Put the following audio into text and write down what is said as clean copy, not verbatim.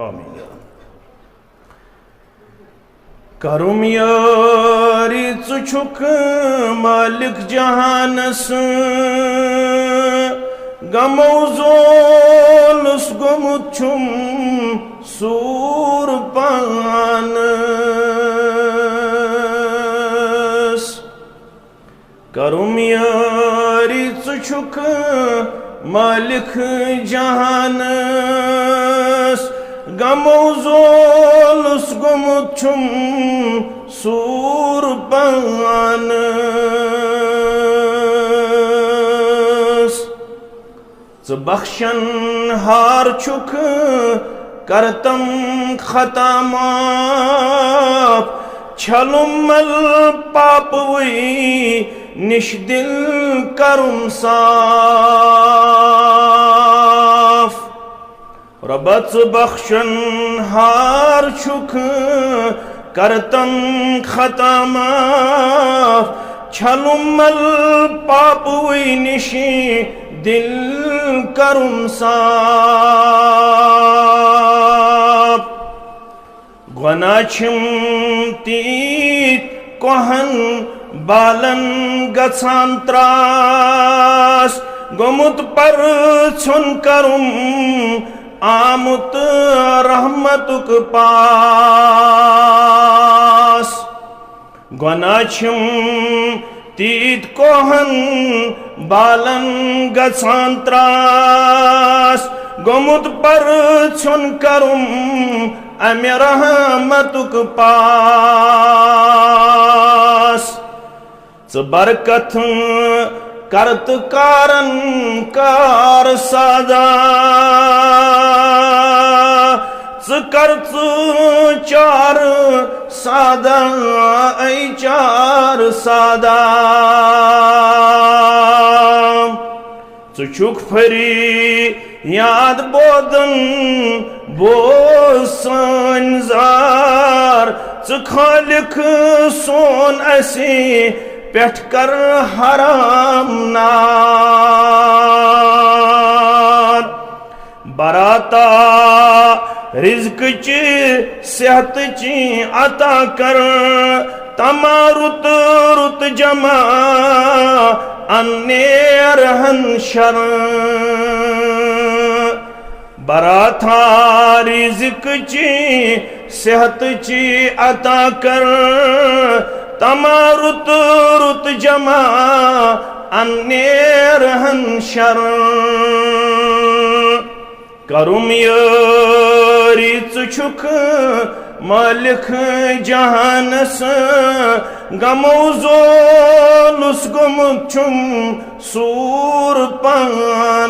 आमीन। करुम यारी चुछुक मालिक जहानस गमौजोलुस गोमुछुम सूर पानस। करुम यारी चुछुक मालिक जहानस गमौजोलुस गोमुछुम सूर पानस। च बख्शन हार छुक करतम खता माफ छलुमल पाप वही निश दिल करुम साफ। रबत बख्शन हार छुक करतम खता माफ छलुमल पाप वही निशी दिल करुम साफ। गुना छिम तीत कोहन बालन गछान त्रास गोमुत पर छुन करुम आमुत रहमतुक पास। गुना छिम तीत कोहन बालन गछान त्रास गोमुत पर छुन करुम अमे रहमतुक पास। च बरकत करत कारन कार सादा च करत चार सादा ऐ चार सादा। चुछुक फरी याद बोदन बोसन जार च खालिक सोन असी पेठ कर हराम नार। बराता रिज्क ची सेहत ची अता कर तमा रुत रुत जमा अन्नेर हंशर। बराता रिज्क ची सेहत ची अता कर तमा रुत रुत जमा अन्नेर हंशर। करुम यारी चुछुक मालिक जहानस गमौजोलुस गोमुछुम सूर पानस।